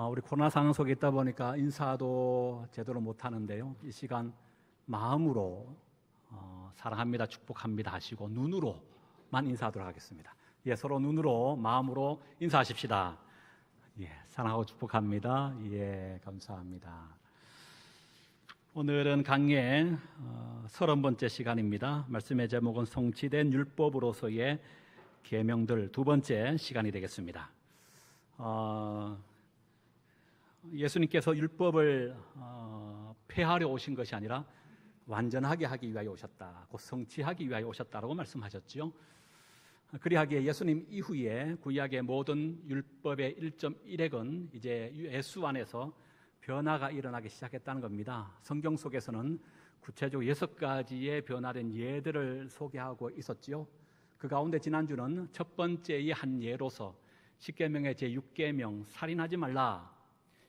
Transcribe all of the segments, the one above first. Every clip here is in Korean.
우리 코로나 상황 속에 있다 보니까 인사도 제대로 못 하는데요. 이 시간 마음으로 사랑합니다, 축복합니다 하시고 눈으로만 인사하도록 하겠습니다. 예, 서로 눈으로 마음으로 인사하십시다. 예, 사랑하고 축복합니다. 예, 감사합니다. 오늘은 강의 30번째 시간입니다. 말씀의 제목은 성취된 율법으로서의 계명들 두 번째 시간이 되겠습니다. 예수님께서 율법을 폐하려 오신 것이 아니라 완전하게 하기 위하여 오셨다, 곧 성취하기 위하여 오셨다라고 말씀하셨죠. 그리하기에 예수님 이후에 구약의 모든 율법의 1.1핵은 이제 예수 안에서 변화가 일어나기 시작했다는 겁니다. 성경 속에서는 구체적으로 6가지의 변화된 예들을 소개하고 있었지요. 그 가운데 지난주는 첫 번째의 한 예로서 십계명의 제6계명 살인하지 말라,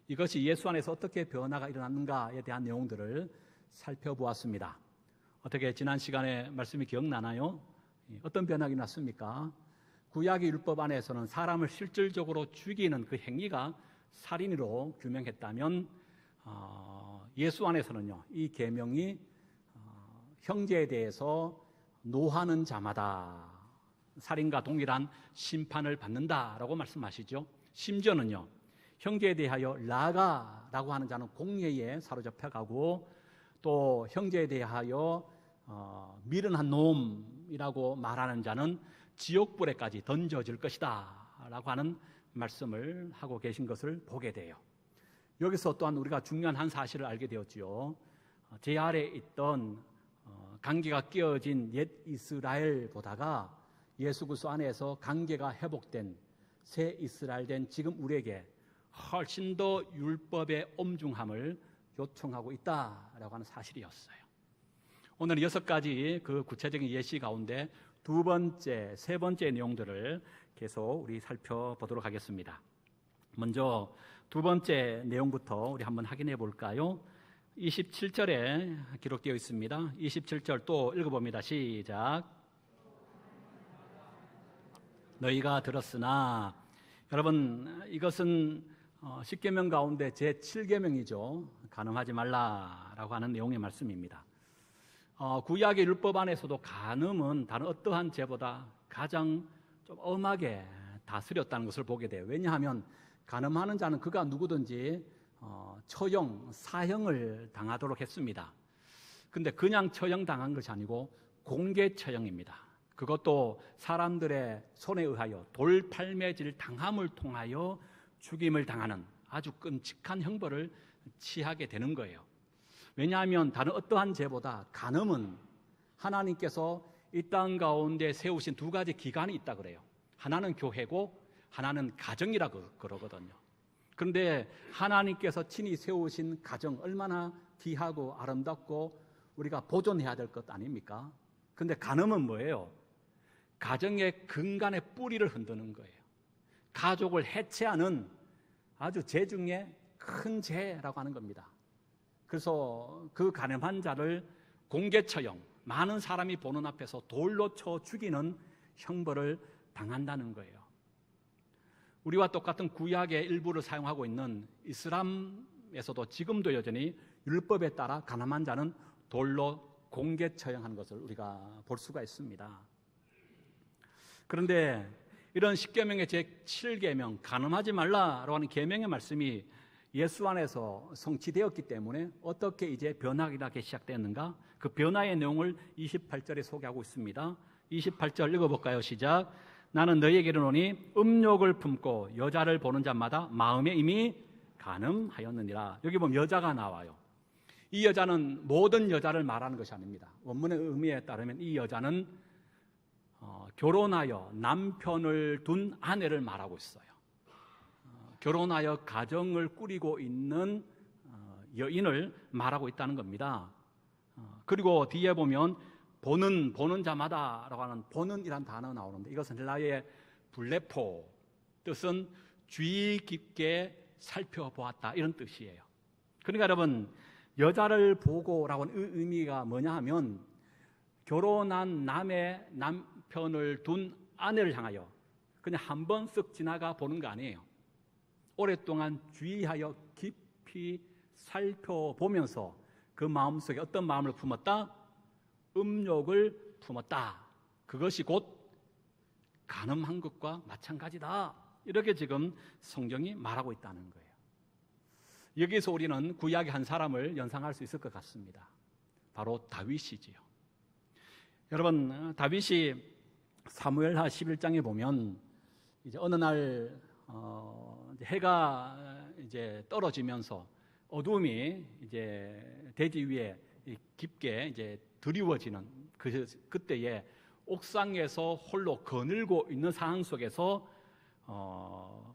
이것이 예수 안에서 어떻게 변화가 일어났는가에 대한 내용들을 살펴보았습니다. 어떻게 지난 시간에 말씀이 기억나나요? 어떤 변화가 일어났습니까? 구약의 율법 안에서는 사람을 실질적으로 죽이는 그 행위가 살인으로 규명했다면 예수 안에서는요, 이 계명이 형제에 대해서 노하는 자마다 살인과 동일한 심판을 받는다라고 말씀하시죠. 심지어는요, 형제에 대하여 라가라고 하는 자는 공회에 사로잡혀가고, 또 형제에 대하여 미련한 놈이라고 말하는 자는 지옥불에까지 던져질 것이다 라고 하는 말씀을 하고 계신 것을 보게 돼요. 여기서 또한 우리가 중요한 한 사실을 알게 되었지요. 제 아래에 있던 관계가 깨어진 옛 이스라엘보다가 예수 그리스도 안에서 관계가 회복된 새 이스라엘 된 지금 우리에게 훨씬 더 율법의 엄중함을 요청하고 있다라고 하는 사실이었어요. 오늘은 6가지 그 구체적인 예시 가운데 두 번째, 세 번째 내용들을 계속 우리 살펴보도록 하겠습니다. 먼저 두 번째 내용부터 우리 한번 확인해 볼까요? 27절에 기록되어 있습니다. 27절 또 읽어봅니다. 시작. 너희가 들었으나, 여러분, 이것은 십계명 가운데 제7계명이죠. 간음하지 말라라고 하는 내용의 말씀입니다. 구약의 율법 안에서도 간음은 다른 어떠한 죄보다 가장 좀 엄하게 다스렸다는 것을 보게 돼요. 왜냐하면 간음하는 자는 그가 누구든지 처형, 사형을 당하도록 했습니다. 그런데 그냥 처형당한 것이 아니고 공개 처형입니다. 그것도 사람들의 손에 의하여 돌팔매질 당함을 통하여 죽임을 당하는 아주 끔찍한 형벌을 취하게 되는 거예요. 왜냐하면 다른 어떠한 죄보다 간음은 하나님께서 이 땅 가운데 세우신 두 가지 기관이 있다 그래요. 하나는 교회고 하나는 가정이라고 그러거든요. 그런데 하나님께서 친히 세우신 가정 얼마나 귀하고 아름답고 우리가 보존해야 될 것 아닙니까? 그런데 간음은 뭐예요? 가정의 근간의 뿌리를 흔드는 거예요. 가족을 해체하는 아주 죄 중에 큰 죄라고 하는 겁니다. 그래서 그 간음한 자를 공개 처형, 많은 사람이 보는 앞에서 돌로 쳐 죽이는 형벌을 당한다는 거예요. 우리와 똑같은 구약의 일부를 사용하고 있는 이슬람에서도 지금도 여전히 율법에 따라 간음한 자는 돌로 공개 처형하는 것을 우리가 볼 수가 있습니다. 그런데 이런 십계명의 제7계명 간음하지 말라라고 하는 계명의 말씀이 예수 안에서 성취되었기 때문에 어떻게 이제 변화가 나기 시작되었는가? 그 변화의 내용을 28절에 소개하고 있습니다. 28절 읽어볼까요? 시작. 나는 너희에게 이르노니 음욕을 품고 여자를 보는 자마다 마음에 이미 간음하였느니라. 여기 보면 여자가 나와요. 이 여자는 모든 여자를 말하는 것이 아닙니다. 원문의 의미에 따르면 이 여자는 결혼하여 남편을 둔 아내를 말하고 있어요. 결혼하여 가정을 꾸리고 있는 여인을 말하고 있다는 겁니다. 그리고 뒤에 보면 보는 자마다라고 하는 보는이란 단어가 나오는데, 이것은 헬라어의 블레포, 뜻은 주의 깊게 살펴보았다, 이런 뜻이에요. 그러니까 여러분, 여자를 보고라고 하는 의미가 뭐냐 하면 결혼한 남편을 둔 아내를 향하여 그냥 한 번 쓱 지나가 보는 거 아니에요. 오랫동안 주의하여 깊이 살펴보면서 그 마음속에 어떤 마음을 품었다? 음욕을 품었다. 그것이 곧 간음한 것과 마찬가지다. 이렇게 지금 성경이 말하고 있다는 거예요. 여기서 우리는 구약의 한 사람을 연상할 수 있을 것 같습니다. 바로 다윗이지요. 여러분, 다윗이 사무엘하 11장에 보면 이제 어느 날 해가 이제 떨어지면서 어둠이 이제 대지 위에 깊게 이제 드리워지는 그때에 옥상에서 홀로 거닐고 있는 상황 속에서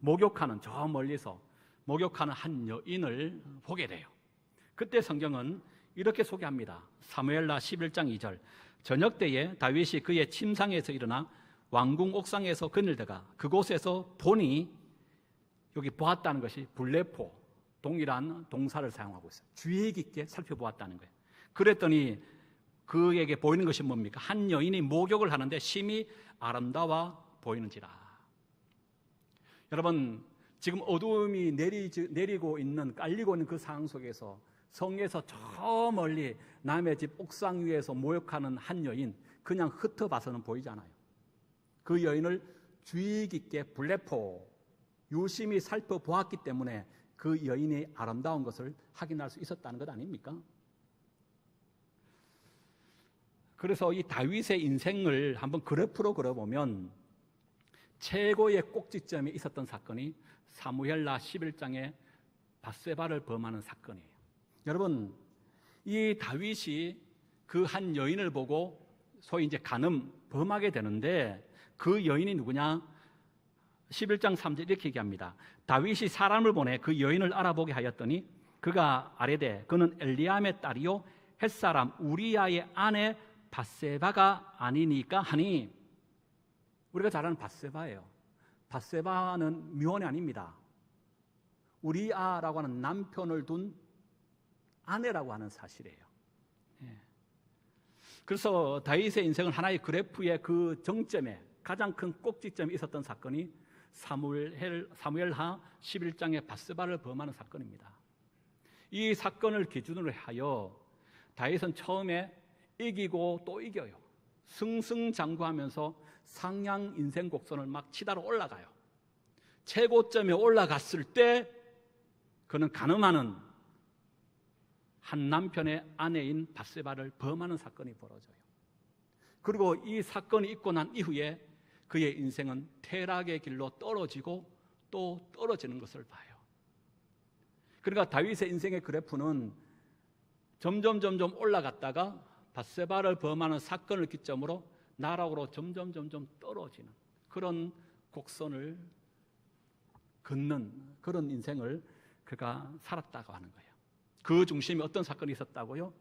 목욕하는, 저 멀리서 목욕하는 한 여인을 보게 돼요. 그때 성경은 이렇게 소개합니다. 사무엘하 11장 2절. 저녁 때에 다윗이 그의 침상에서 일어나 왕궁 옥상에서 거닐다가 그곳에서 보니, 여기 보았다는 것이 블레포, 동일한 동사를 사용하고 있어요. 주의 깊게 살펴보았다는 거예요. 그랬더니 그에게 보이는 것이 뭡니까? 한 여인이 목욕을 하는데 심히 아름다워 보이는지라. 여러분, 지금 어두움이 내리고 있는, 깔리고 있는 그 상황 속에서 성에서 저 멀리 남의 집 옥상 위에서 목욕하는 한 여인, 그냥 흩어봐서는 보이잖아요. 그 여인을 주의 깊게 블레포, 유심히 살펴보았기 때문에 그 여인이 아름다운 것을 확인할 수 있었다는 것 아닙니까? 그래서 이 다윗의 인생을 한번 그래프로 그려보면 최고의 꼭지점에 있었던 사건이 사무엘하 11장의 밧세바를 범하는 사건이에요. 여러분, 이 다윗이 그 한 여인을 보고 소위 이제 범하게 되는데, 그 여인이 누구냐? 11장 3절 이렇게 얘기합니다. 다윗이 사람을 보내 그 여인을 알아보게 하였더니 그가 아뢰되 그는 엘리암의 딸이요 햇사람 우리야의 아내 밧세바가 아니니까 하니. 우리가 잘 아는 밧세바예요. 밧세바는 미혼이 아닙니다. 우리아라고 하는 남편을 둔 아내라고 하는 사실이에요. 그래서 다윗의 인생은 하나의 그래프의 그 정점에, 가장 큰 꼭지점에 있었던 사건이 사무엘하 11장의 밧세바를 범하는 사건입니다. 이 사건을 기준으로 하여 다윗은 처음에 이기고 또 이겨요. 승승장구하면서 상향 인생 곡선을 막 치다로 올라가요. 최고점에 올라갔을 때 그는 간음하는 한 남편의 아내인 밧세바를 범하는 사건이 벌어져요. 그리고 이 사건이 있고 난 이후에 그의 인생은 퇴락의 길로 떨어지고 또 떨어지는 것을 봐요. 그러니까 다윗의 인생의 그래프는 점점 올라갔다가 밧세바를 범하는 사건을 기점으로 나락으로 점점 떨어지는 그런 곡선을 걷는 그런 인생을 그가 살았다고 하는 거예요. 그 중심에 어떤 사건이 있었다고요?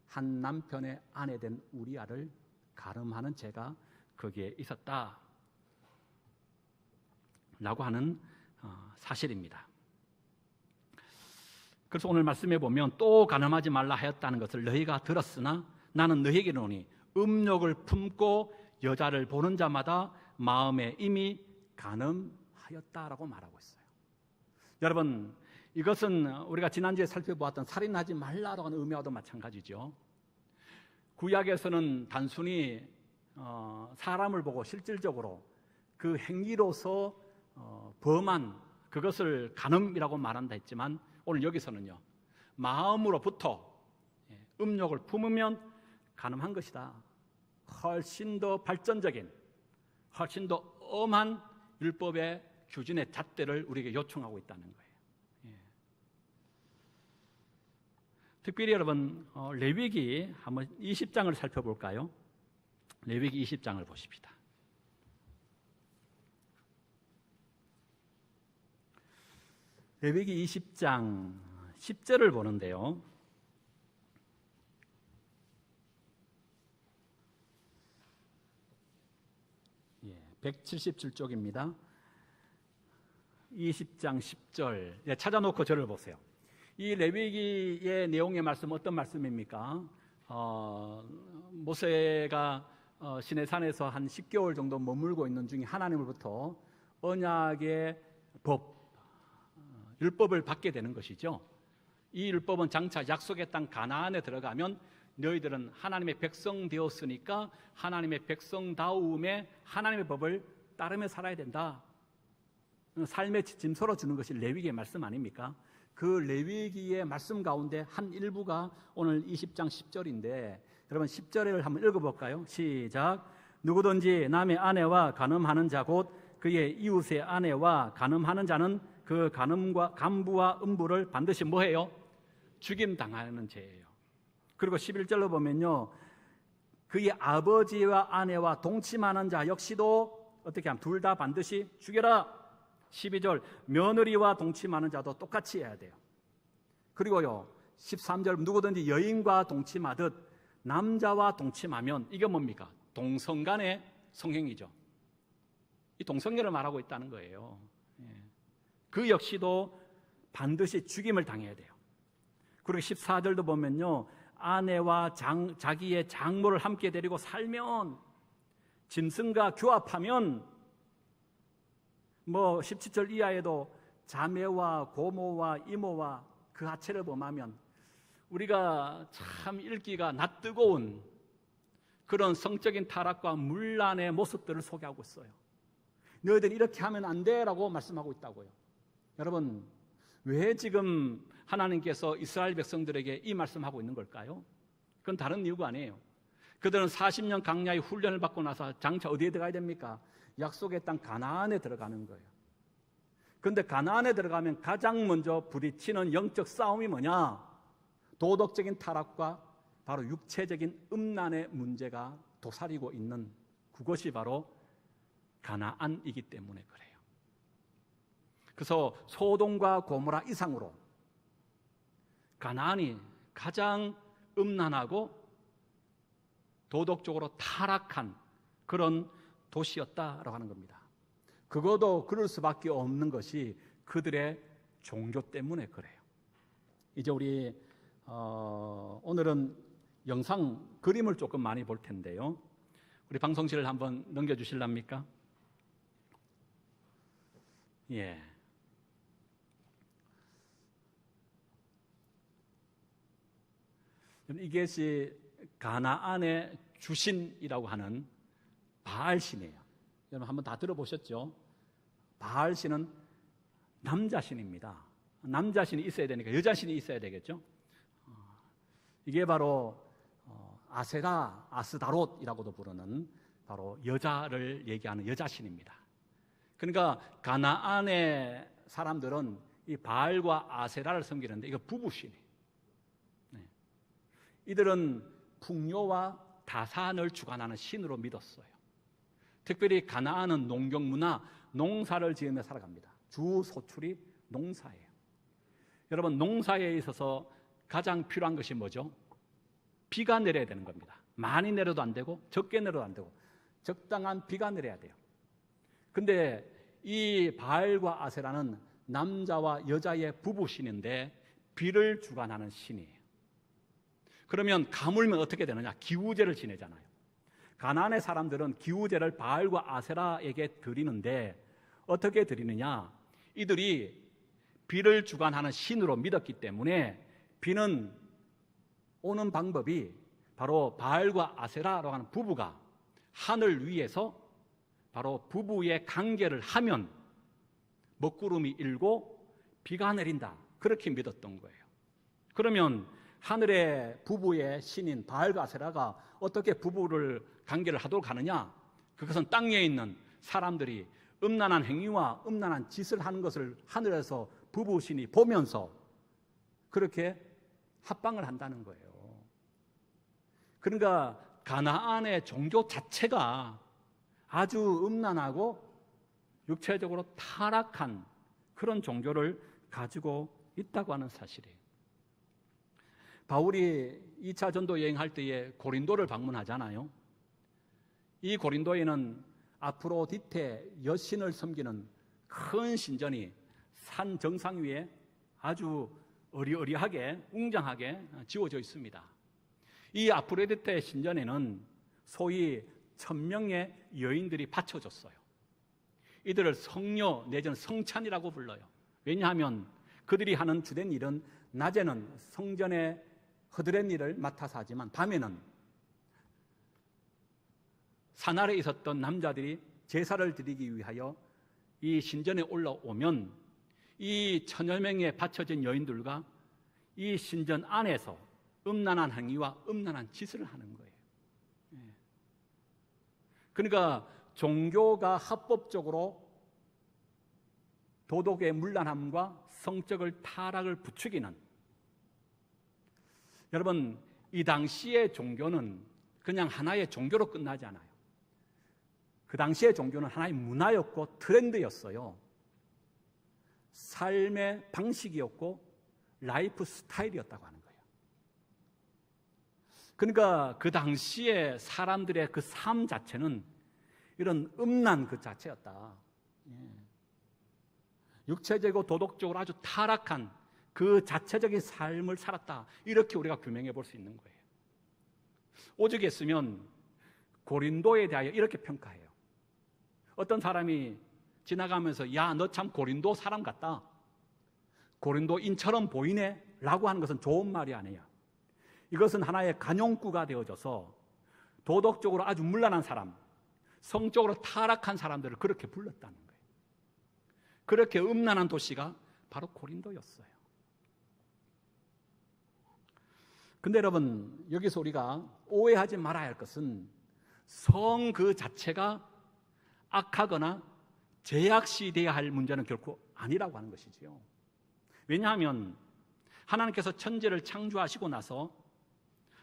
한 남편의 아내 된 우리아를 가름하는 죄가 거기에 있었다 라고 하는 사실입니다. 그래서 오늘 말씀해 보면 또 간음하지 말라 하였다는 것을 너희가 들었으나 나는 너희에게 이르노니 음욕을 품고 여자를 보는 자마다 마음에 이미 간음하였다라고 말하고 있어요. 여러분, 이것은 우리가 지난주에 살펴보았던 살인하지 말라라고 하는 의미와도 마찬가지죠. 구약에서는 단순히 사람을 보고 실질적으로 그 행위로서 범한 그것을 간음이라고 말한다 했지만, 오늘 여기서는요, 마음으로부터 음욕을 품으면 간음한 것이다. 훨씬 더 발전적인, 훨씬 더 엄한 율법의 규준의 잣대를 우리에게 요청하고 있다는 거예요. 특별히 여러분, 레위기 한번 20장을 살펴볼까요? 레위기 20장을 보십시다. 레위기 20장 10절을 보는데요, 177쪽입니다. 20장 10절 찾아놓고 저를 보세요. 이 레위기의 내용의 말씀 어떤 말씀입니까? 모세가 시내산에서 한 10개월 정도 머물고 있는 중에 하나님으로부터 언약의 법, 율법을 받게 되는 것이죠. 이 율법은 장차 약속의 땅 가나안에 들어가면 너희들은 하나님의 백성 되었으니까 하나님의 백성다움에 하나님의 법을 따르며 살아야 된다. 삶의 짐서로 주는 것이 레위기의 말씀 아닙니까? 그 레위기의 말씀 가운데 한 일부가 오늘 20장 10절인데 여러분 10절을 한번 읽어볼까요? 시작. 누구든지 남의 아내와 간음하는 자 곧 그의 이웃의 아내와 간음하는 자는 그 간음과 간부와 음부를 반드시 뭐해요? 죽임당하는 죄예요. 그리고 11절로 보면요, 그의 아버지와 아내와 동침하는 자 역시도 어떻게 하면 둘 다 반드시 죽여라. 12절 며느리와 동침하는 자도 똑같이 해야 돼요. 그리고요 13절 누구든지 여인과 동침하듯 남자와 동침하면 이게 뭡니까? 동성간의 성행위죠. 이 동성애를 말하고 있다는 거예요. 그 역시도 반드시 죽임을 당해야 돼요. 그리고 14절도 보면요, 아내와 자기의 장모를 함께 데리고 살면, 짐승과 교합하면, 17절 이하에도 자매와 고모와 이모와 그 하체를 범하면 우리가 참 읽기가 낯뜨거운 그런 성적인 타락과 문란의 모습들을 소개하고 있어요. 너희들 이렇게 하면 안 돼라고 말씀하고 있다고요. 여러분, 왜 지금 하나님께서 이스라엘 백성들에게 이 말씀하고 있는 걸까요? 그건 다른 이유가 아니에요. 그들은 40년 강야의 훈련을 받고 나서 장차 어디에 들어가야 됩니까? 약속의 땅 가나안에 들어가는 거예요. 그런데 가나안에 들어가면 가장 먼저 부딪히는 영적 싸움이 뭐냐? 도덕적인 타락과 바로 육체적인 음란의 문제가 도사리고 있는 그것이 바로 가나안이기 때문에 그래요. 그래서 소돔과 고모라 이상으로 가나안이 가장 음란하고 도덕적으로 타락한 그런 도시였다라고 하는 겁니다. 그것도 그럴 수밖에 없는 것이 그들의 종교 때문에 그래요. 이제 우리 오늘은 영상 그림을 조금 많이 볼 텐데요. 우리 방송실을 한번 넘겨주실랍니까? 예. 이것이 가나안의 주신이라고 하는 바알신이에요. 여러분 한번 다 들어보셨죠? 바알신은 남자신입니다. 남자신이 있어야 되니까 여자신이 있어야 되겠죠? 이게 바로 아세라, 아스다롯이라고도 부르는 바로 여자를 얘기하는 여자신입니다. 그러니까 가나안의 사람들은 이 바알과 아세라를 섬기는데 이거 부부신이에요. 이들은 풍요와 다산을 주관하는 신으로 믿었어요. 특별히 가나안은 농경문화, 농사를 지으며 살아갑니다. 주 소출이 농사예요. 여러분, 농사에 있어서 가장 필요한 것이 뭐죠? 비가 내려야 되는 겁니다. 많이 내려도 안 되고 적게 내려도 안 되고 적당한 비가 내려야 돼요. 근데 이 바알과 아세라는 남자와 여자의 부부신인데 비를 주관하는 신이에요. 그러면 가물면 어떻게 되느냐? 기우제를 지내잖아요. 가나안의 사람들은 기우제를 바알과 아세라에게 드리는데 어떻게 드리느냐? 이들이 비를 주관하는 신으로 믿었기 때문에 비는 오는 방법이 바로 바알과 아세라라고 하는 부부가 하늘 위에서 바로 부부의 관계를 하면 먹구름이 일고 비가 내린다. 그렇게 믿었던 거예요. 그러면 하늘의 부부의 신인 바알과 아세라가 어떻게 부부를 관계를 하도록 하느냐? 그것은 땅에 있는 사람들이 음란한 행위와 음란한 짓을 하는 것을 하늘에서 부부신이 보면서 그렇게 합방을 한다는 거예요. 그러니까 가나안의 종교 자체가 아주 음란하고 육체적으로 타락한 그런 종교를 가지고 있다고 하는 사실이에요. 바울이 2차 전도 여행할 때에 고린도를 방문하잖아요. 이 고린도에는 아프로디테 여신을 섬기는 큰 신전이 산 정상 위에 아주 어리어리하게 웅장하게 지어져 있습니다. 이 아프로디테 신전에는 소위 1000명의 여인들이 바쳐졌어요. 이들을 성녀 내지는 성찬이라고 불러요. 왜냐하면 그들이 하는 주된 일은 낮에는 성전의 허드렛 일을 맡아서 하지만 밤에는 산 아래에 있었던 남자들이 제사를 드리기 위하여 이 신전에 올라오면 이 천여 명에 바쳐진 여인들과 이 신전 안에서 음란한 행위와 음란한 짓을 하는 거예요. 그러니까 종교가 합법적으로 도덕의 문란함과 성적을 타락을 부추기는, 여러분 이 당시의 종교는 그냥 하나의 종교로 끝나지 않아요. 그 당시의 종교는 하나의 문화였고 트렌드였어요. 삶의 방식이었고 라이프 스타일이었다고 하는 거예요. 그러니까 그 당시에 사람들의 그 삶 자체는 이런 음란 그 자체였다. 육체적이고 도덕적으로 아주 타락한 그 자체적인 삶을 살았다. 이렇게 우리가 규명해 볼 수 있는 거예요. 오죽했으면 고린도에 대하여 이렇게 평가해요. 어떤 사람이 지나가면서 야, 너 참 고린도 사람 같다, 고린도인처럼 보이네 라고 하는 것은 좋은 말이 아니에요. 이것은 하나의 관용구가 되어져서 도덕적으로 아주 문란한 사람, 성적으로 타락한 사람들을 그렇게 불렀다는 거예요. 그렇게 음란한 도시가 바로 고린도였어요. 근데 여러분, 여기서 우리가 오해하지 말아야 할 것은 성 그 자체가 악하거나 제약시되어야 할 문제는 결코 아니라고 하는 것이지요. 왜냐하면 하나님께서 천지를 창조하시고 나서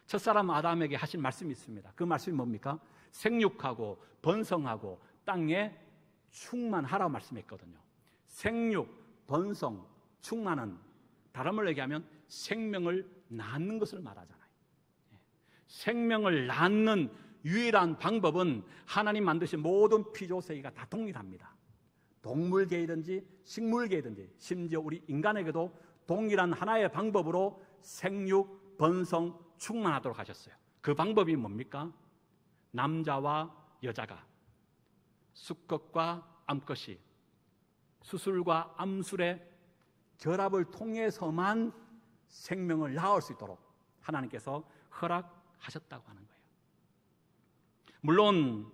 첫사람 아담에게 하신 말씀이 있습니다. 그 말씀이 뭡니까? 생육하고 번성하고 땅에 충만하라고 말씀했거든요. 생육, 번성, 충만은 다른 말로 얘기하면 생명을 낳는 것을 말하잖아요. 생명을 낳는 유일한 방법은 하나님 만드신 모든 피조세계가 다 동일합니다. 동물계이든지 식물계이든지 심지어 우리 인간에게도 동일한 하나의 방법으로 생육, 번성, 충만하도록 하셨어요. 그 방법이 뭡니까? 남자와 여자가 수컷과 암컷이 수술과 암술의 결합을 통해서만 생명을 낳을 수 있도록 하나님께서 허락하셨다고 하는 거예요. 물론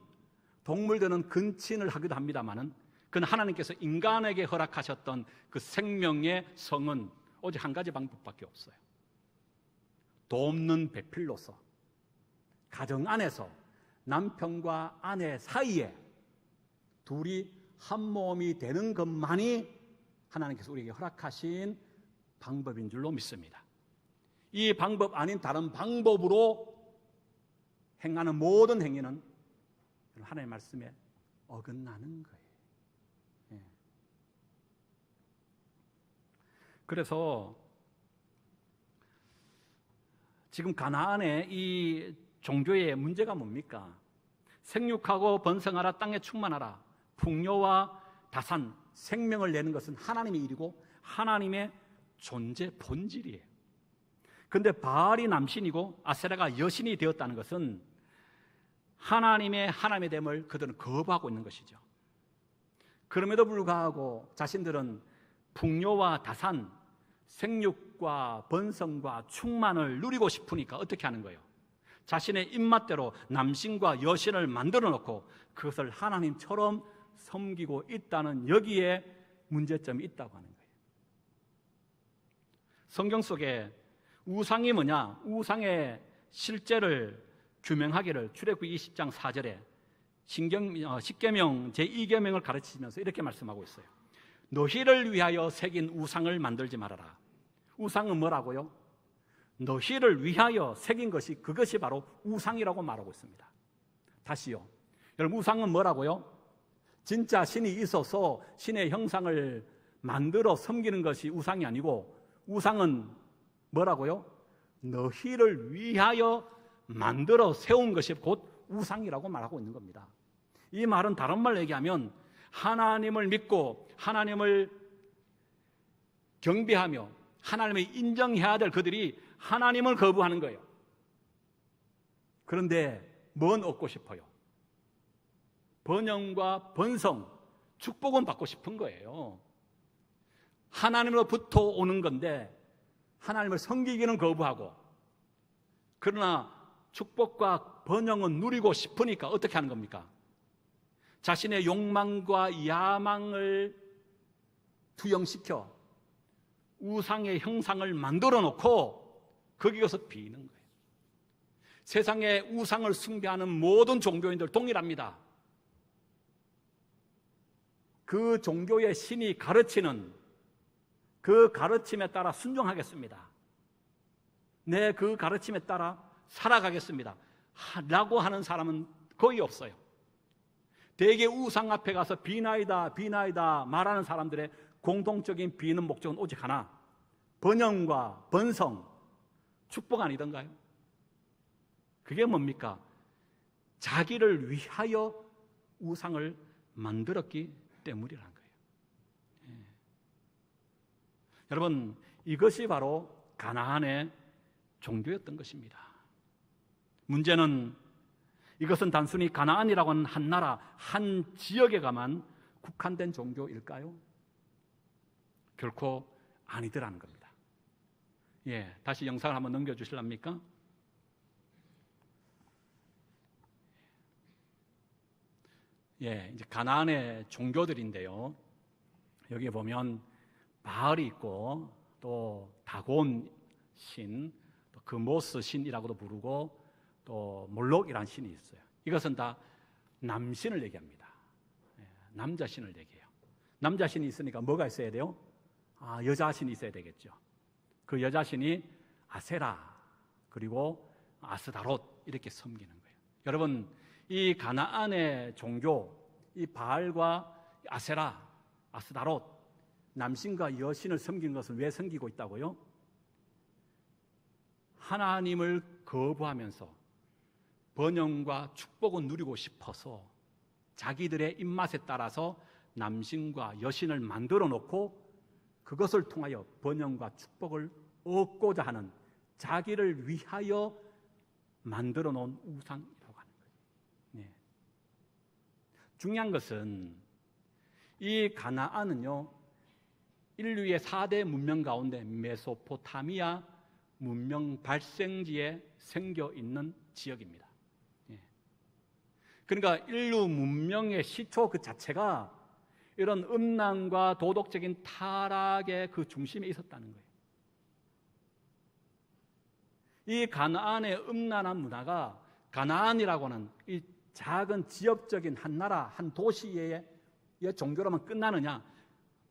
동물들은 근친을 하기도 합니다만은 그건 하나님께서 인간에게 허락하셨던 그 생명의 성은 오직 한 가지 방법밖에 없어요. 돕는 배필로서 가정 안에서 남편과 아내 사이에 둘이 한 몸이 되는 것만이 하나님께서 우리에게 허락하신 방법인 줄로 믿습니다. 이 방법 아닌 다른 방법으로 행하는 모든 행위는 하나님의 말씀에 어긋나는 거예요. 그래서 지금 가나안의 이 종교의 문제가 뭡니까? 생육하고 번성하라, 땅에 충만하라, 풍요와 다산, 생명을 내는 것은 하나님의 일이고 하나님의 존재 본질이에요. 그런데 바알이 남신이고 아세라가 여신이 되었다는 것은 하나님의 됨을 그들은 거부하고 있는 것이죠. 그럼에도 불구하고 자신들은 풍요와 다산, 생육과 번성과 충만을 누리고 싶으니까 어떻게 하는 거예요? 자신의 입맛대로 남신과 여신을 만들어 놓고 그것을 하나님처럼 섬기고 있다는, 여기에 문제점이 있다고 하는 거예요. 성경 속에 우상이 뭐냐, 우상의 실제를 규명하기를 출애굽기 20장 4절에 십계명 제2계명을 가르치면서 이렇게 말씀하고 있어요. 너희를 위하여 새긴 우상을 만들지 말아라. 우상은 뭐라고요? 너희를 위하여 새긴 것이, 그것이 바로 우상이라고 말하고 있습니다. 다시요, 여러분, 우상은 뭐라고요? 진짜 신이 있어서 신의 형상을 만들어 섬기는 것이 우상이 아니고, 우상은 뭐라고요? 너희를 위하여 만들어 세운 것이 곧 우상이라고 말하고 있는 겁니다. 이 말은 다른 말로 얘기하면 하나님을 믿고 하나님을 경배하며 하나님을 인정해야 될 그들이 하나님을 거부하는 거예요. 그런데 뭔 얻고 싶어요? 번영과 번성, 축복은 받고 싶은 거예요. 하나님으로부터 오는 건데 하나님을 섬기기는 거부하고, 그러나 축복과 번영은 누리고 싶으니까 어떻게 하는 겁니까? 자신의 욕망과 야망을 투영시켜 우상의 형상을 만들어 놓고 거기서 비는 거예요. 세상의 우상을 숭배하는 모든 종교인들 동일합니다. 그 종교의 신이 가르치는 그 가르침에 따라 순종하겠습니다. 내 그 가르침에 따라 살아가겠습니다 라고 하는 사람은 거의 없어요. 대개 우상 앞에 가서 비나이다 비나이다 말하는 사람들의 공통적인 비는 목적은 오직 하나, 번영과 번성, 축복 아니던가요? 그게 뭡니까? 자기를 위하여 우상을 만들었기 때문이라는 거예요. 여러분, 이것이 바로 가나안의 종교였던 것입니다. 문제는 이것은 단순히 가나안이라고 하는 한 나라, 한 지역에가만 국한된 종교일까요? 결코 아니더라는 겁니다. 다시 영상을 한번 넘겨주실랍니까? 이제 가나안의 종교들인데요. 여기 보면 바알이 있고, 또 다곤 신, 또 그모스 신이라고도 부르고, 또 몰록이라는 신이 있어요. 이것은 다 남신을 얘기합니다. 남자 신을 얘기해요. 남자 신이 있으니까 뭐가 있어야 돼요? 여자 신이 있어야 되겠죠. 그 여자 신이 아세라, 그리고 아스다롯, 이렇게 섬기는 거예요. 여러분, 이 가나안의 종교, 이 바알과 아세라, 아스다롯, 남신과 여신을 섬기는 것은 왜 섬기고 있다고요? 하나님을 거부하면서 번영과 축복을 누리고 싶어서 자기들의 입맛에 따라서 남신과 여신을 만들어 놓고 그것을 통하여 번영과 축복을 얻고자 하는, 자기를 위하여 만들어 놓은 우상이라고 하는 거예요. 중요한 것은 이 가나안은요, 인류의 4대 문명 가운데 메소포타미아 문명 발생지에 생겨 있는 지역입니다. 그러니까 인류 문명의 시초 그 자체가 이런 음란과 도덕적인 타락의 그 중심에 있었다는 거예요. 이 가나안의 음란한 문화가 가나안이라고 하는 이 작은 지역적인 한 나라, 한 도시의 종교로만 끝나느냐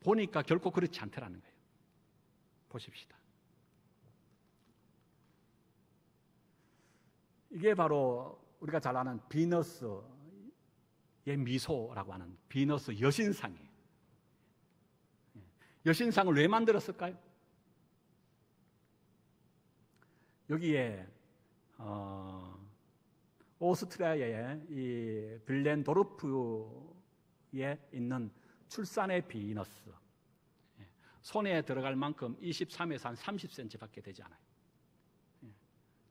보니까 결코 그렇지 않더라는 거예요. 보십시다. 이게 바로 우리가 잘 아는 비너스의 미소라고 하는 비너스 여신상이에요. 여신상을 왜 만들었을까요? 여기에 오스트리아의 이 빌렌도르프에 있는 출산의 비너스, 손에 들어갈 만큼 23에서 한 30cm밖에 되지 않아요.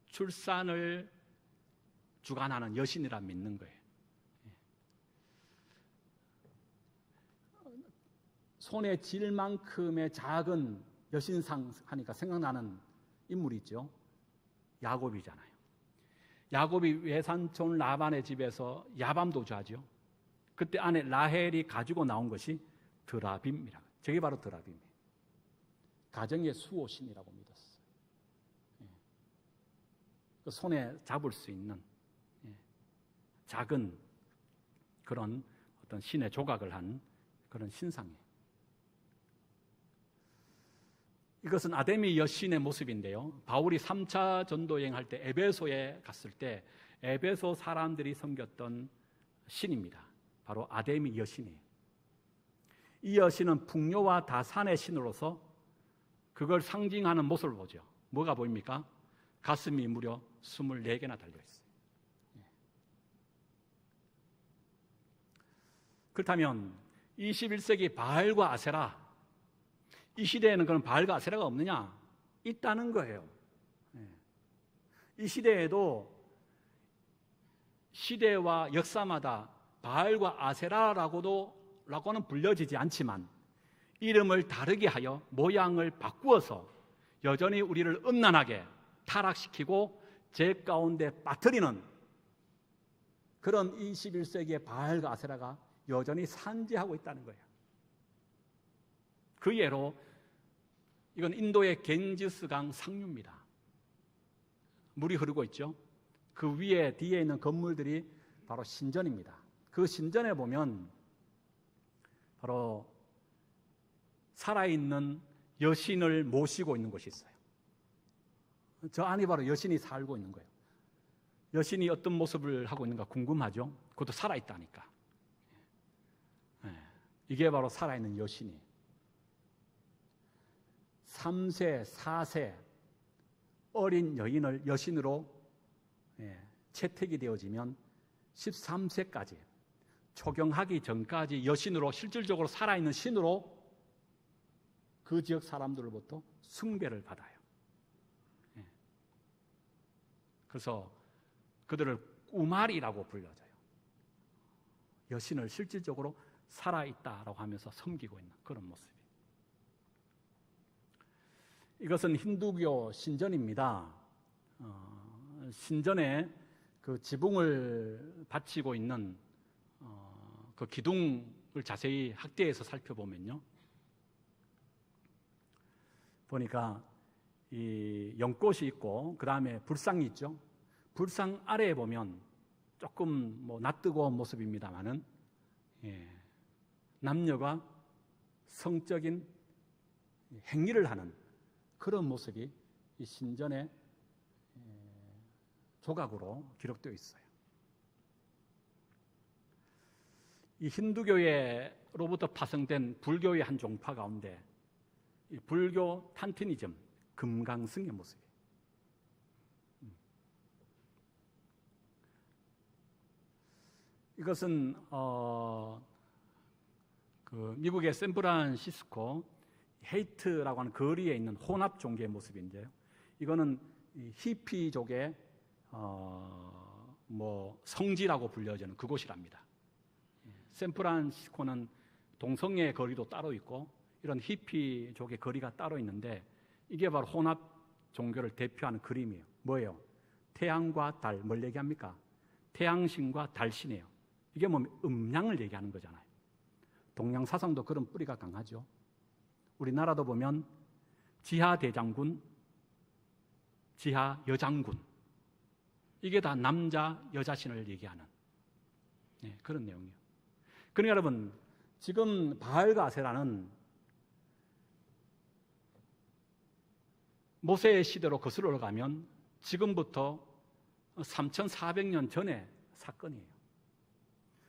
출산을 주관하는 여신이라 믿는 거예요. 손에 질 만큼의 작은 여신상 하니까 생각나는 인물이 있죠. 야곱이잖아요. 야곱이 외삼촌 라반의 집에서 야밤도주하죠. 그때 아내 라헬이 가지고 나온 것이 드라빔이라고. 저게 바로 드라빔이에요. 가정의 수호신이라고 믿었어요. 그 손에 잡을 수 있는 작은 그런 어떤 신의 조각을 한 그런 신상이에요. 이것은 아데미 여신의 모습인데요. 바울이 3차 전도 여행할 때 에베소에 갔을 때 에베소 사람들이 섬겼던 신입니다. 바로 아데미 여신이에요. 이 여신은 풍요와 다산의 신으로서 그걸 상징하는 모습을 보죠. 뭐가 보입니까? 가슴이 무려 24개나 달려있어요. 그렇다면 21세기 바알과 아세라, 이 시대에는 그런 바알과 아세라가 없느냐? 있다는 거예요. 이 시대에도 시대와 역사마다 바알과 아세라라고는 불려지지 않지만 이름을 다르게 하여 모양을 바꾸어서 여전히 우리를 음란하게 타락시키고 죄 가운데 빠뜨리는 그런 21세기의 바알과 아세라가 여전히 산재하고 있다는 거예요. 그 예로 이건 인도의 겐지스강 상류입니다. 물이 흐르고 있죠. 그 위에 뒤에 있는 건물들이 바로 신전입니다. 그 신전에 보면 바로 살아있는 여신을 모시고 있는 곳이 있어요. 저 안에 바로 여신이 살고 있는 거예요. 여신이 어떤 모습을 하고 있는가 궁금하죠? 그것도 살아있다니까. 이게 바로 살아있는 여신이에요. 3세, 4세 어린 여인을 여신으로 채택이 되어지면 13세까지 초경하기 전까지 여신으로 실질적으로 살아있는 신으로 그 지역 사람들로부터 숭배를 받아요. 그래서 그들을 꾸마리라고 불려져요. 여신을 실질적으로 살아있다라고 하면서 섬기고 있는 그런 모습이에요. 이것은 힌두교 신전입니다. 신전에 그 지붕을 받치고 있는 그 기둥을 자세히 학대해서 살펴보면요, 보니까 이 연꽃이 있고 그 다음에 불상이 있죠. 불상 아래에 보면 조금 뭐 낯뜨거운 모습입니다만은 남녀가 성적인 행위를 하는 그런 모습이 이 신전의 조각으로 기록되어 있어요. 이 힌두교로부터 파생된 불교의 한 종파 가운데 이 불교 탄티니즘, 금강승의 모습이에요. 이것은 그 미국의 샌프란시스코 헤이트라고 하는 거리에 있는 혼합 종교의 모습인데요. 이거는 히피족의 성지라고 불려지는 그곳이랍니다. 샌프란시스코는 동성애 거리도 따로 있고 이런 히피족의 거리가 따로 있는데 이게 바로 혼합 종교를 대표하는 그림이에요. 뭐예요? 태양과 달, 뭘 얘기합니까? 태양신과 달신이에요. 이게 뭐 음양을 얘기하는 거잖아요. 동양 사상도 그런 뿌리가 강하죠. 우리나라도 보면 지하 대장군, 지하 여장군, 이게 다 남자 여자신을 얘기하는 그런 내용이에요. 그러니까 여러분, 지금 바알과 아세라는 모세의 시대로 거슬러 올라가면 지금부터 3,400년 전의 사건이에요.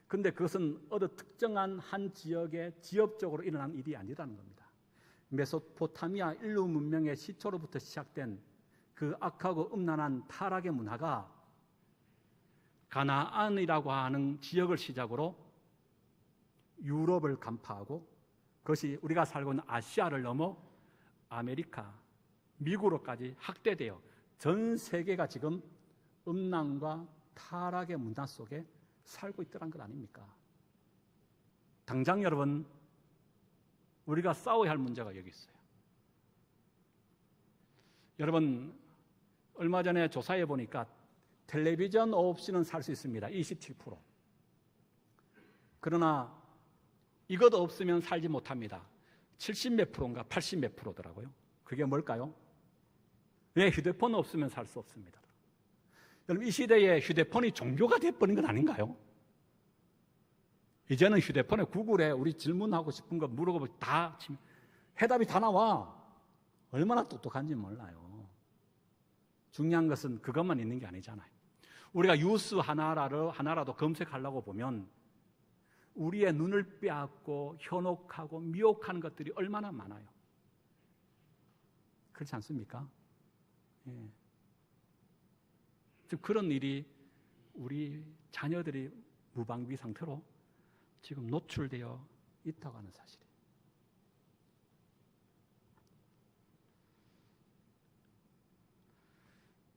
그런데 그것은 어느 특정한 한 지역에 지역적으로 일어난 일이 아니라는 겁니다. 메소포타미아 인류 문명의 시초로부터 시작된 그 악하고 음란한 타락의 문화가 가나안이라고 하는 지역을 시작으로 유럽을 간파하고 그것이 우리가 살고 있는 아시아를 넘어 아메리카, 미국으로까지 확대되어 전 세계가 지금 음란과 타락의 문화 속에 살고 있더란 것 아닙니까? 당장 여러분, 우리가 싸워야 할 문제가 여기 있어요. 여러분, 얼마 전에 조사해 보니까 텔레비전 없이는 살 수 있습니다. 27%. 그러나 이것 없으면 살지 못합니다. 70몇 프로인가 80몇 프로더라고요. 그게 뭘까요? 왜 휴대폰 없으면 살 수 없습니다. 여러분, 이 시대에 휴대폰이 종교가 돼버린 건 아닌가요? 이제는 휴대폰에 구글에 우리 질문하고 싶은 거 물어보면 다 해답이 다 나와. 얼마나 똑똑한지 몰라요. 중요한 것은 그것만 있는 게 아니잖아요. 우리가 뉴스 하나라도 검색하려고 보면 우리의 눈을 빼앗고 현혹하고 미혹하는 것들이 얼마나 많아요. 그렇지 않습니까? 예. 지금 그런 일이 우리 자녀들이 무방비 상태로 지금 노출되어 있다고 하는 사실이에요.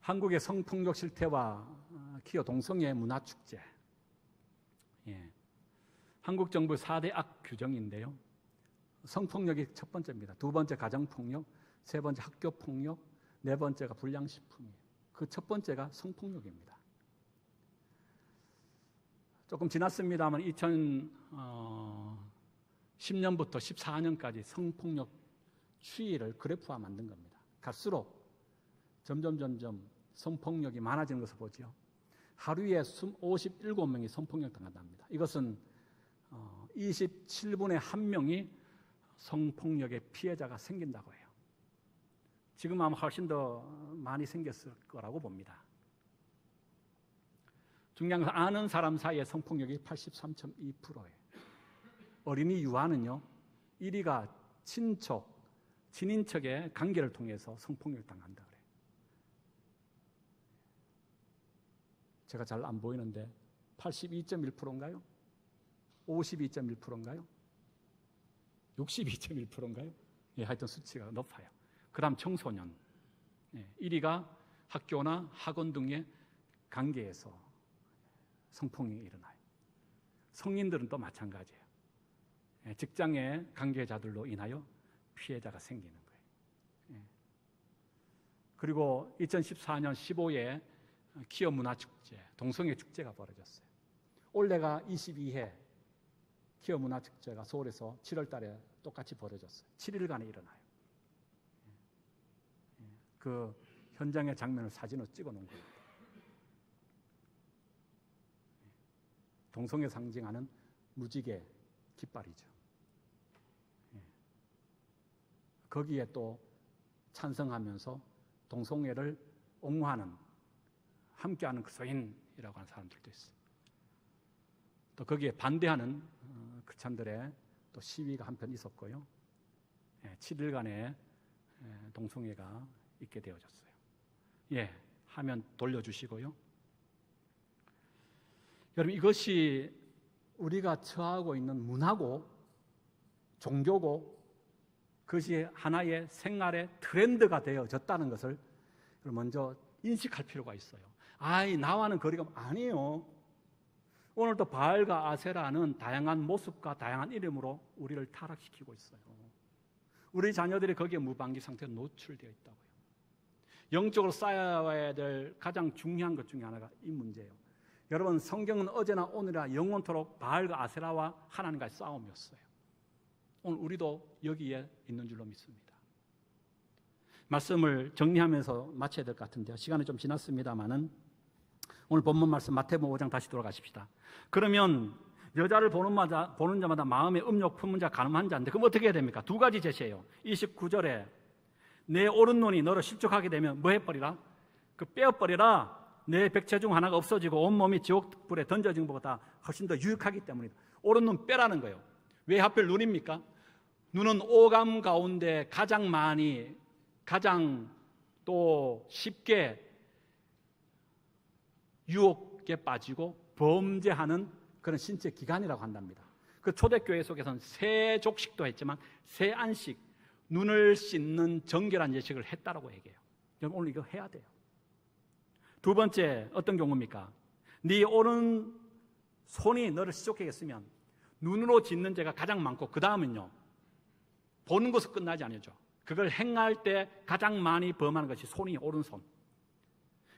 한국의 성폭력 실태와 기여 동성애 문화축제, 한국 정부 4대 악 규정인데요. 성폭력이 첫 번째입니다. 두 번째 가정폭력, 세 번째 학교폭력, 네 번째가 불량식품이에요. 그 첫 번째가 성폭력입니다. 조금 지났습니다만 2010년부터 14년까지 성폭력 추이를 그래프화 만든 겁니다. 갈수록 점점 성폭력이 많아지는 것을 보죠. 하루에 57명이 성폭력 당한답니다. 이것은 27분의 1명이 성폭력의 피해자가 생긴다고 해요. 지금 아마 훨씬 더 많이 생겼을 거라고 봅니다. 중요한 것은 아는 사람 사이의 성폭력이 83.2%예요. 어린이 유아는요, 1위가 친척, 친인척의 관계를 통해서 성폭력을 당한다 그래요. 제가 잘 안 보이는데 82.1%인가요? 52.1%인가요? 62.1%인가요? 예, 하여튼 수치가 높아요. 그 다음 청소년. 1위가 학교나 학원 등의 관계에서 성폭력이 일어나요. 성인들은 또 마찬가지예요. 직장의 관계자들로 인하여 피해자가 생기는 거예요. 그리고 2014년 15회 기업 문화축제, 동성애 축제가 벌어졌어요. 올해가 22회 기업 문화축제가 서울에서 7월 달에 똑같이 벌어졌어요. 7일간에 일어나요. 그 현장의 장면을 사진으로 찍어 놓은 겁니다. 동성애 상징하는 무지개 깃발이죠. 거기에 또 찬성하면서 동성애를 옹호하는, 함께하는 그리스도인이라고 하는 사람들도 있어요. 또 거기에 반대하는 크리스찬들의 또 시위가 한편 있었고요. 7일간의 동성애가 있게 되어졌어요. 화면 돌려주시고요. 여러분, 이것이 우리가 처하고 있는 문화고 종교고 그것이 하나의 생활의 트렌드가 되어졌다는 것을 먼저 인식할 필요가 있어요. 나와는 거리가 아니에요. 오늘도 바알과 아세라는 다양한 모습과 다양한 이름으로 우리를 타락시키고 있어요. 우리 자녀들이 거기에 무방비 상태로 노출되어 있다고요. 영적으로 쌓아야 될 가장 중요한 것 중에 하나가 이 문제예요. 여러분, 성경은 어제나 오늘이나 영원토록 바알과 아세라와 하나님과의 싸움이었어요. 오늘 우리도 여기에 있는 줄로 믿습니다. 말씀을 정리하면서 마쳐야 될 것 같은데요. 시간이 좀 지났습니다만은 오늘 본문 말씀 마태복음 5장 다시 돌아가십시다. 그러면 여자를 보는 자마다 마음에 음욕 품은 자, 간음한 자인데 그럼 어떻게 해야 됩니까? 두 가지 제시해요. 29절에 내 오른눈이 너를 실족하게 되면 뭐 해버리라? 그 빼어버리라. 내 백체 중 하나가 없어지고 온몸이 지옥불에 던져진 것보다 훨씬 더 유익하기 때문이다. 오른눈 빼라는 거예요. 왜 하필 눈입니까? 눈은 오감 가운데 가장 많이, 가장 또 쉽게 유혹에 빠지고 범죄하는 그런 신체 기관이라고 한답니다. 그 초대교회 속에서는 세족식도 했지만 세안식, 눈을 씻는 정결한 예식을 했다라고 얘기해요. 여러분, 오늘 이거 해야 돼요. 두 번째, 어떤 경우입니까? 네 오른손이 너를 시족하게 했으면 눈으로 짓는 죄가 가장 많고 그 다음은요, 보는 것은 끝나지 않죠. 그걸 행할 때 가장 많이 범하는 것이 손이, 오른손.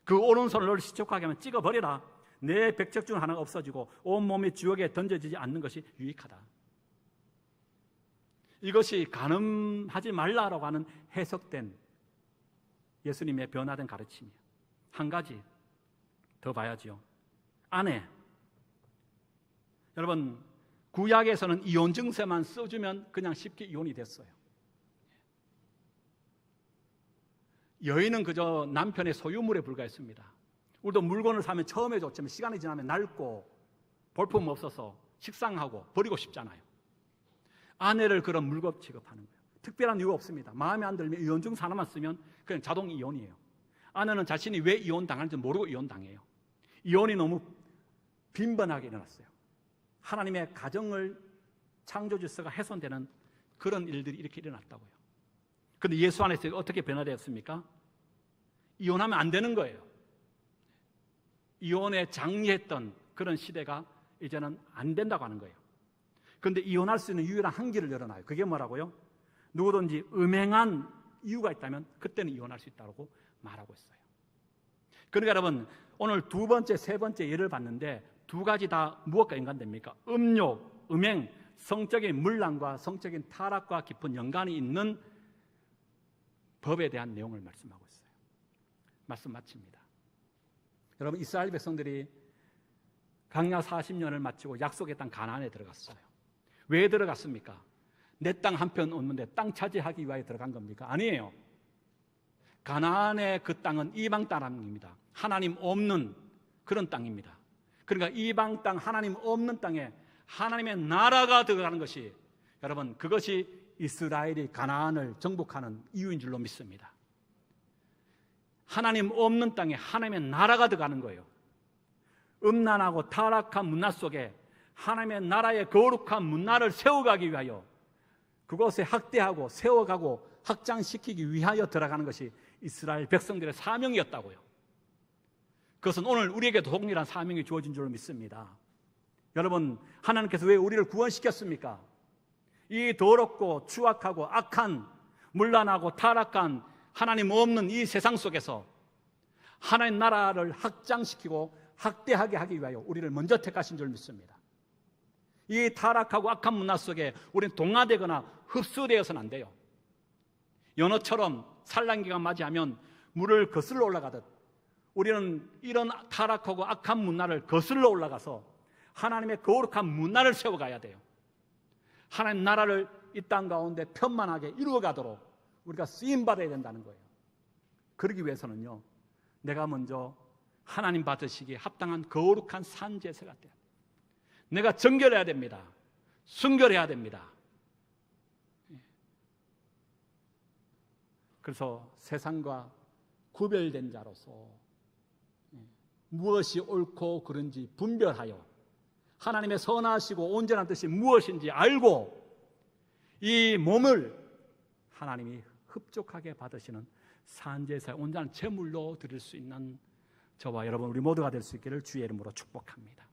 그 오른손을 너를 시족하게 하면 찍어버려라. 내 백척 중 하나가 없어지고 온몸이 지옥에 던져지지 않는 것이 유익하다. 이것이 간음하지 말라라고 하는 해석된 예수님의 변화된 가르침이에요. 한 가지 더 봐야지요. 아내. 여러분, 구약에서는 이혼 증서만 써주면 그냥 쉽게 이혼이 됐어요. 여인은 그저 남편의 소유물에 불과했습니다. 우리도 물건을 사면 처음에 좋지만 시간이 지나면 낡고 볼품 없어서 식상하고 버리고 싶잖아요. 아내를 그런 물건 취급하는 거예요. 특별한 이유가 없습니다. 마음에 안 들면 이혼 증서 하나만 쓰면 그냥 자동 이혼이에요. 아내는 자신이 왜 이혼당하는지 모르고 이혼당해요. 이혼이 너무 빈번하게 일어났어요. 하나님의 가정을 창조 질서가 훼손되는 그런 일들이 이렇게 일어났다고요. 그런데 예수 안에서 어떻게 변화되었습니까? 이혼하면 안 되는 거예요. 이혼에 장려했던 그런 시대가 이제는 안 된다고 하는 거예요. 그런데 이혼할 수 있는 유일한 한 길을 열어놔요. 그게 뭐라고요? 누구든지 음행한 이유가 있다면 그때는 이혼할 수 있다고 말하고 있어요. 그러니까 여러분, 오늘 두 번째, 세 번째 예를 봤는데 두 가지 다 무엇과 연관됩니까? 음욕, 음행, 성적인 문란과 성적인 타락과 깊은 연관이 있는 법에 대한 내용을 말씀하고 있어요. 말씀 마칩니다. 여러분, 이스라엘 백성들이 광야 40년을 마치고 약속의 땅 가나안에 들어갔어요. 왜 들어갔습니까? 내 땅 한편 없는데 땅 차지하기 위하여 들어간 겁니까? 아니에요. 가나안의 그 땅은 이방 땅입니다. 하나님 없는 그런 땅입니다. 그러니까 이방 땅, 하나님 없는 땅에 하나님의 나라가 들어가는 것이, 여러분, 그것이 이스라엘이 가나안을 정복하는 이유인 줄로 믿습니다. 하나님 없는 땅에 하나님의 나라가 들어가는 거예요. 음란하고 타락한 문화 속에 하나님의 나라의 거룩한 문화를 세워가기 위하여 그곳에 학대하고 세워가고 확장시키기 위하여 들어가는 것이 이스라엘 백성들의 사명이었다고요. 그것은 오늘 우리에게도 동일한 사명이 주어진 줄로 믿습니다. 여러분, 하나님께서 왜 우리를 구원시켰습니까? 이 더럽고 추악하고 악한, 문란하고 타락한 하나님 없는 이 세상 속에서 하나님 나라를 확장시키고 확대하게 하기 위하여 우리를 먼저 택하신 줄 믿습니다. 이 타락하고 악한 문화 속에 우리는 동화되거나 흡수되어서는 안 돼요. 연어처럼 산란기가 맞이하면 물을 거슬러 올라가듯 우리는 이런 타락하고 악한 문화를 거슬러 올라가서 하나님의 거룩한 문화를 세워가야 돼요. 하나님 나라를 이 땅 가운데 편만하게 이루어가도록 우리가 쓰임받아야 된다는 거예요. 그러기 위해서는요, 내가 먼저 하나님 받으시기에 합당한 거룩한 산제사가 돼요. 내가 정결해야 됩니다. 순결해야 됩니다. 그래서 세상과 구별된 자로서 무엇이 옳고 그른지 분별하여 하나님의 선하시고 온전한 뜻이 무엇인지 알고 이 몸을 하나님이 흡족하게 받으시는 산제사의 온전한 제물로 드릴 수 있는 저와 여러분 우리 모두가 될 수 있기를 주의 이름으로 축복합니다.